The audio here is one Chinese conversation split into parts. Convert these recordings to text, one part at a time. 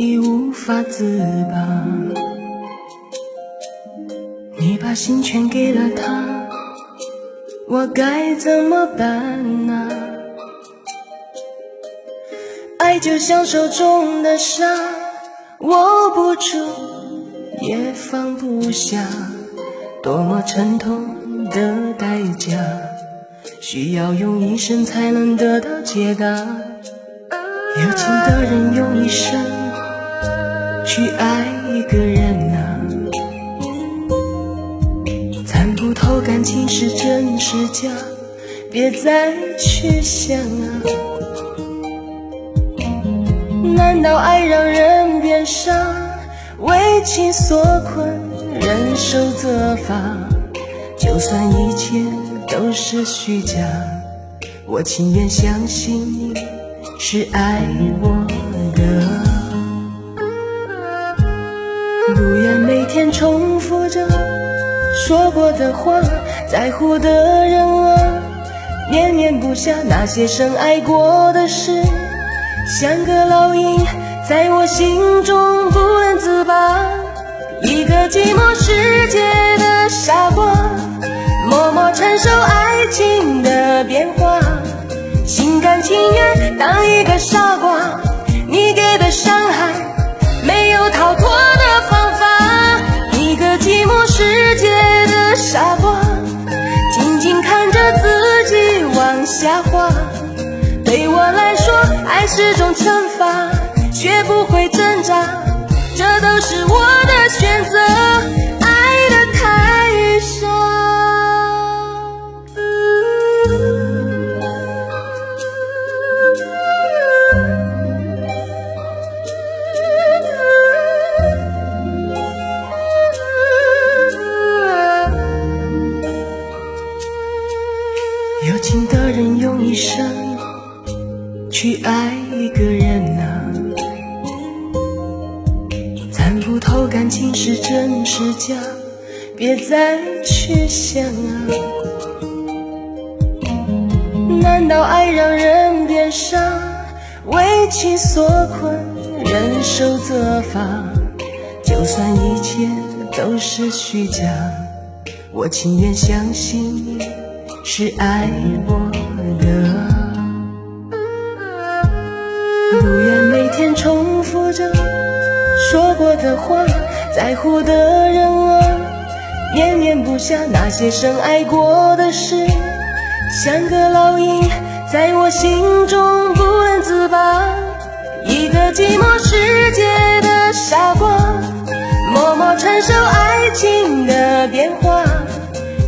已无法自拔。你把心全给了他，我该怎么办啊？爱就像手中的沙，握不住也放不下，多么沉痛的代价，需要用一生才能得到解答。有情的人用一生去爱一个人啊，参不透感情是真是假，别再去想啊。难道爱让人变傻，为情所困，忍受责罚？就算一切都是虚假，我情愿相信你是爱我的。不愿每天重复着说过的话，在乎的人啊，念念不下那些深爱过的事，像个烙印在我心中不能自拔。一个寂寞世界的傻瓜，默默承受爱情的变化，心甘情愿当一个傻瓜。你给的伤害没有逃脱的方法，一个寂寞世界的傻瓜，静静看着自己往下滑。对我来说，爱是种惩罚，学不会挣扎，这都是我的选择，爱得太傻。有情的人用一生去爱一个人啊，参不透感情是真是假，别再去想啊。难道爱让人变傻，为情所困，忍受责罚？就算一切都是虚假，我情愿相信你是爱我的。不愿每天重复着说过的话，在乎的人啊，念念不下那些深爱过的事，像个烙印在我心中不能自拔。一个寂寞世界的傻瓜，默默承受爱情的变化，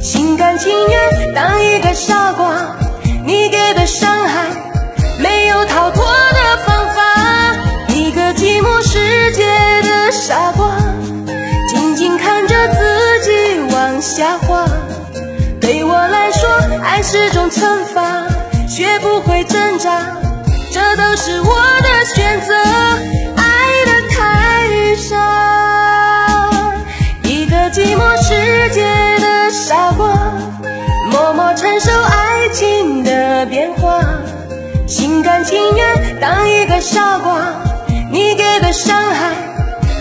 心甘情愿当一个傻瓜。你给的伤害没有逃脱的方法，一个寂寞世界的傻瓜，静静看着自己往下滑。对我来说，爱是种惩罚，学不会挣扎，这都是我的选择，爱得太傻。一个寂寞世界的傻瓜，默默承受爱情的变化，心甘情愿当一个傻瓜。你给的伤害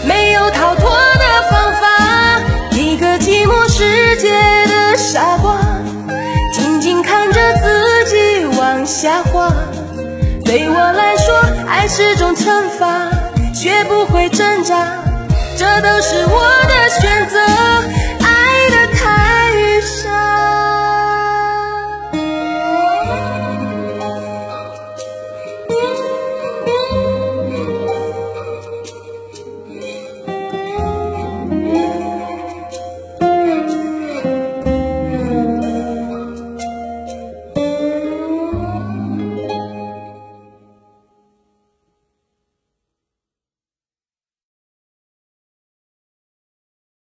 没有逃脱的方法，一个寂寞世界的傻瓜，静静看着自己往下滑。对我来说，爱是种惩罚，学不会挣扎，这都是我的选择。